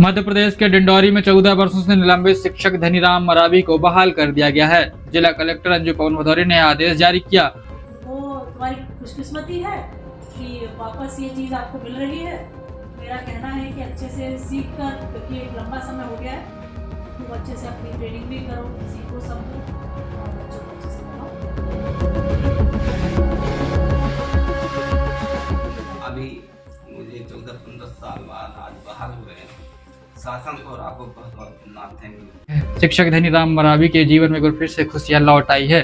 मध्य प्रदेश के डिंडौरी में 14 वर्षों से निलंबित शिक्षक धनीराम मरावी को बहाल कर दिया गया है। जिला कलेक्टर अंजू पवन भदौरिया ने आदेश जारी किया। वो तुम्हारी खुशकिस्मती है कि वापस ये चीज़ आपको मिल रही है। मेरा कहना है कि अच्छे से सीख कर, क्योंकि एक लंबा समय हो गया है, तुम अच्छे से अपनी ट्रेनिंग भी करो, सीखो, समझो और बच्चों को अच्छे से पढ़ाओ। अभी मुझे 14-15 साल बाद आज बहाल हुए हैं। शासन को और आपको बहुत बहुत धन्यवाद, थैंक यू। शिक्षक धनीराम मरावी के जीवन में एक बार फिर से खुशियां लौट आई है।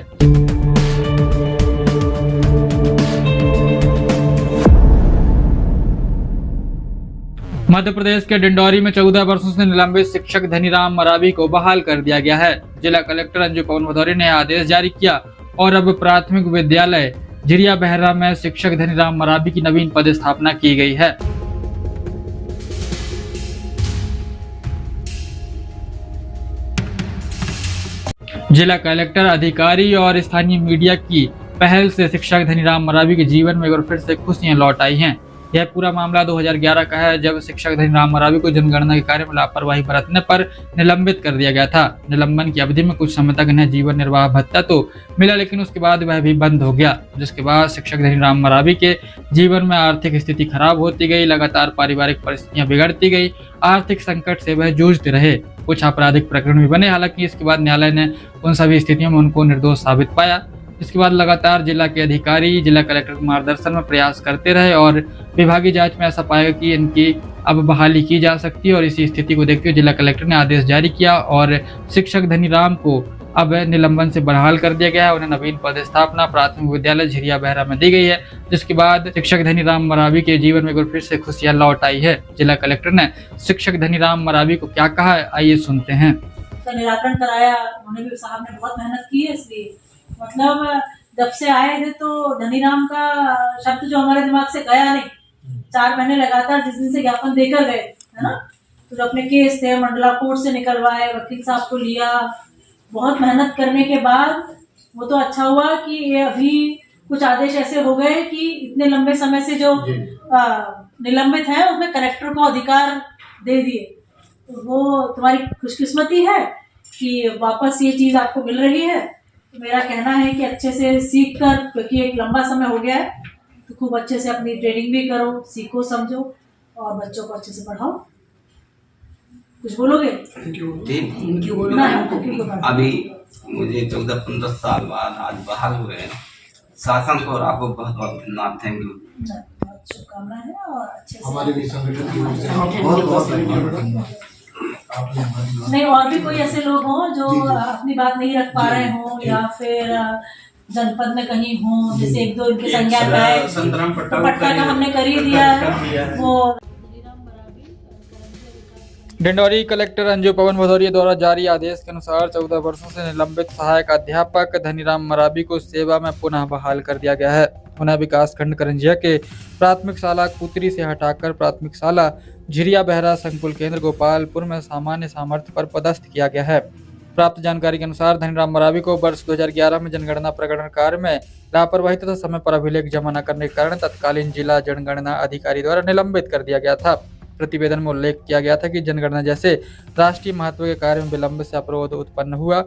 मध्य प्रदेश के डिंडौरी में 14 वर्षों से निलंबित शिक्षक धनीराम मरावी को बहाल कर दिया गया है। जिला कलेक्टर अंजू पवन भदौरिया ने आदेश जारी किया और अब प्राथमिक विद्यालय झिरिया बहरा में शिक्षक धनीराम मरावी की नवीन पदस्थापना की गई है। जिला कलेक्टर, अधिकारी और स्थानीय मीडिया की पहल से शिक्षक धनीराम मरावी के जीवन में एक बार फिर से खुशियां लौट आई हैं। यह पूरा मामला 2011 का है, जब शिक्षक धनीराम मरावी को जनगणना के कार्य में लापरवाही बरतने पर निलंबित कर दिया गया था। निलंबन की अवधि में कुछ समय तक इन्हें जीवन निर्वाह भत्ता तो मिला, लेकिन उसके बाद वह भी बंद हो गया, जिसके बाद शिक्षक धनीराम मरावी के जीवन में आर्थिक स्थिति खराब होती गई, लगातार पारिवारिक परिस्थितियां बिगड़ती गई, आर्थिक संकट से वह जूझते रहे। कुछ आपराधिक प्रकरण भी बने, हालांकि इसके बाद न्यायालय ने उन सभी स्थितियों में उनको निर्दोष साबित पाया। इसके बाद लगातार जिला के अधिकारी जिला कलेक्टर के मार्गदर्शन में प्रयास करते रहे और विभागीय जांच में ऐसा पाया कि इनकी अब बहाली की जा सकती है, और इसी स्थिति को देखते हुए जिला कलेक्टर ने आदेश जारी किया और शिक्षक धनीराम को अब निलंबन से बहाल कर दिया गया है। उन्हें नवीन पदस्थापना प्राथमिक विद्यालय झिरिया बहरा में दी गई है, जिसके बाद शिक्षक धनीराम मरावी के जीवन में एक बार फिर से खुशियां लौट आई है। जिला कलेक्टर ने शिक्षक धनीराम मरावी को क्या कहा है, आइए सुनते हैं। निराकरण कराया, उन्होंने भी, साहब ने बहुत मेहनत की है, इसलिए मतलब जब से आए थे तो धनीराम का शब्द जो हमारे दिमाग से गया नहीं। 4 महीने लगातार जिस दिन से ज्ञापन देकर गए, है ना, तो जो अपने केस थे मंडला कोर्ट से निकलवाए, वकील साहब को लिया, बहुत मेहनत करने के बाद वो तो अच्छा हुआ कि ये अभी कुछ आदेश ऐसे हो गए कि इतने लंबे समय से जो निलंबित है उसमें कलेक्टर को अधिकार दे दिए। तो वो तुम्हारी खुशकिस्मती है कि वापस ये चीज़ आपको मिल रही है। तो मेरा कहना है कि अच्छे से सीख कर, क्योंकि एक लंबा समय हो गया है, तो खूब अच्छे से अपनी ट्रेनिंग भी करो, सीखो, समझो और बच्चों को अच्छे से पढ़ाओ। कुछ बोलोगे? अभी मुझे 14-15 साल बाद आज बहाल हुए हैं। शासन को और आपको बहुत बहुत धन्यवाद, थैंक यू। बहुत शुभकामनाएं हैं और अच्छे से हमारे भी संगठन की ओर से बहुत बहुत धन्यवाद। नहीं, और भी कोई ऐसे लोग हों जो अपनी बात नहीं रख पा रहे हों या फिर जनपद में कहीं हों, जैसे 1-2 इनके संज्ञान आए, तो पट्टा का हमने कर ही दिया है वो। डिंडौरी कलेक्टर अंजू पवन भदौरिया द्वारा जारी आदेश के अनुसार 14 वर्षों से निलंबित सहायक अध्यापक धनीराम मरावी को सेवा में पुनः बहाल कर दिया गया है। उन्हें विकासखंड करंजिया के प्राथमिक शाला कुतरी से हटाकर प्राथमिक शाला झिरिया बहरा संकुल केंद्र गोपालपुर में सामान्य सामर्थ्य पर पदस्थ किया गया है। प्राप्त जानकारी के अनुसार धनीराम मरावी को वर्ष 2011 में जनगणना प्रकरण कार्य में लापरवाही तथा समय पर अभिलेख जमा न करने के कारण तत्कालीन जिला जनगणना अधिकारी द्वारा निलंबित कर दिया गया था। प्रतिवेदन में उल्लेख किया गया था कि जनगणना जैसे राष्ट्रीय महत्व के कार्य में विलंब से अवरोध उत्पन्न हुआ।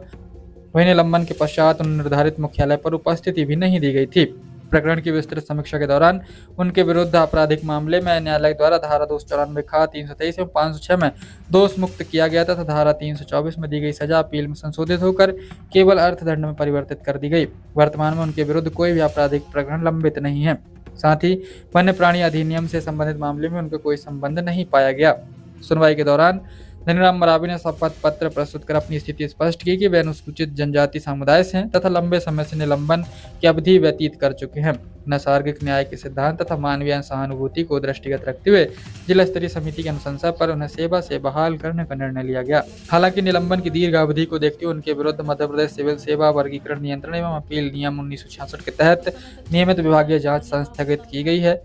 वहीं निलंबन के पश्चात उन्हें निर्धारित मुख्यालय पर उपस्थिति भी नहीं दी गई थी। प्रकरण की विस्तृत समीक्षा के दौरान उनके विरुद्ध आपराधिक मामले में न्यायालय द्वारा धारा 294 खा 323 एवं 506 में दोष मुक्त किया गया तथा धारा 324 में दी गई सजा अपील में संशोधित होकर केवल अर्थदंड में परिवर्तित कर दी गई। वर्तमान में उनके विरुद्ध कोई भी आपराधिक प्रकरण लंबित नहीं है। साथ ही वन्य प्राणी अधिनियम से संबंधित मामले में उनका कोई संबंध नहीं पाया गया। सुनवाई के दौरान धनीराम मरावी ने शपथ पत्र प्रस्तुत कर अपनी स्थिति स्पष्ट की कि वे अनुसूचित जनजाति समुदाय से हैं तथा लंबे समय से निलंबन की अवधि व्यतीत कर चुके हैं। नैसर्गिक न्याय के सिद्धांत तथा मानवीय सहानुभूति को दृष्टिगत रखते हुए जिला स्तरीय समिति की अनुशंसा पर उन्हें सेवा से बहाल करने का निर्णय लिया गया। हालांकि निलंबन की दीर्घ अवधि को देखते हुए उनके विरुद्ध मध्य प्रदेश सिविल सेवा वर्गीकरण नियंत्रण एवं अपील नियम 1966 के तहत नियमित विभागीय जाँच संस्थगित की गई है।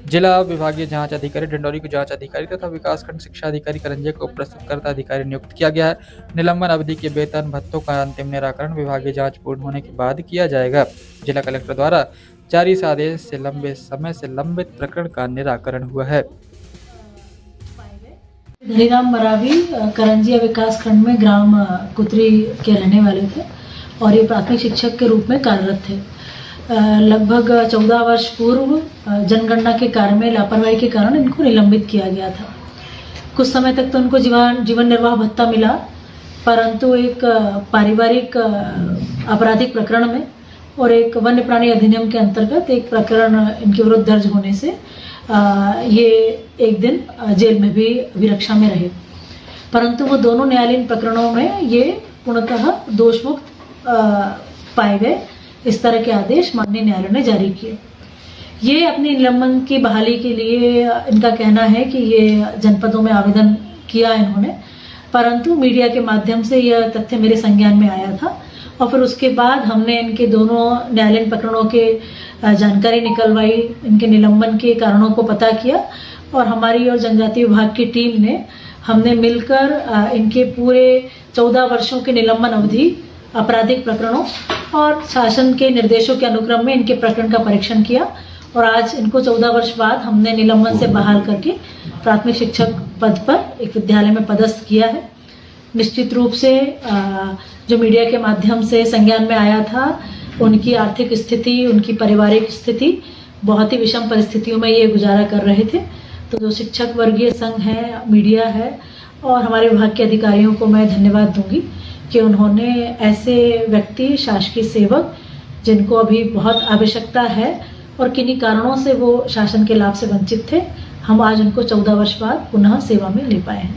जिला विभागीय जांच अधिकारी डिंडौरी को जांच अधिकारी तथा विकासखंड शिक्षा अधिकारी करंजिया को प्रस्तुतकर्ता अधिकारी नियुक्त किया गया है। निलंबन अवधि के वेतन भत्तों का अंतिम निराकरण विभागीय जांच पूर्ण होने के बाद किया जाएगा। जिला कलेक्टर द्वारा जारी इस आदेश से लंबे समय से लंबित प्रकरण का निराकरण हुआ है। धनीराम मरावी करंजिया विकास खंड में ग्राम कुतरी के रहने वाले थे और ये प्राथमिक शिक्षक के रूप में कार्यरत थे। लगभग 14 वर्ष पूर्व जनगणना के कार्य में लापरवाही के कारण इनको निलंबित किया गया था। कुछ समय तक तो उनको जीवन निर्वाह भत्ता मिला, परंतु एक पारिवारिक आपराधिक प्रकरण में और एक वन्य प्राणी अधिनियम के अंतर्गत एक प्रकरण इनके विरुद्ध दर्ज होने से ये एक दिन जेल में भी अभिरक्षा में रहे, परंतु वो दोनों न्यायालयीन प्रकरणों में ये पूर्णतः दोषमुक्त पाए गए। इस तरह के आदेश माननीय न्यायालय ने जारी किए। ये अपनी निलंबन की बहाली के लिए इनका कहना है कि ये जनपदों में आवेदन किया इन्होंने, परंतु मीडिया के माध्यम से यह तथ्य मेरे संज्ञान में आया था और फिर उसके बाद हमने इनके दोनों न्यायालयीन प्रकरणों के जानकारी निकलवाई, इनके निलंबन के कारणों को पता किया और हमारी और जनजाति विभाग की टीम ने हमने मिलकर इनके पूरे 14 वर्षों के निलंबन अवधि आपराधिक प्रकरणों और शासन के निर्देशों के अनुक्रम में इनके प्रकरण का परीक्षण किया और आज इनको 14 वर्ष बाद हमने निलंबन से बहाल करके प्राथमिक शिक्षक पद पर एक विद्यालय में पदस्थ किया है। निश्चित रूप से जो मीडिया के माध्यम से संज्ञान में आया था, उनकी आर्थिक स्थिति, उनकी पारिवारिक स्थिति, बहुत ही विषम परिस्थितियों में ये गुजारा कर रहे थे। तो जो शिक्षक वर्गीय संघ है, मीडिया है और हमारे विभाग के अधिकारियों को मैं धन्यवाद दूंगी कि उन्होंने ऐसे व्यक्ति, शासकीय सेवक जिनको अभी बहुत आवश्यकता है और किन्हीं कारणों से वो शासन के लाभ से वंचित थे, हम आज उनको 14 वर्ष बाद पुनः सेवा में ले पाए हैं।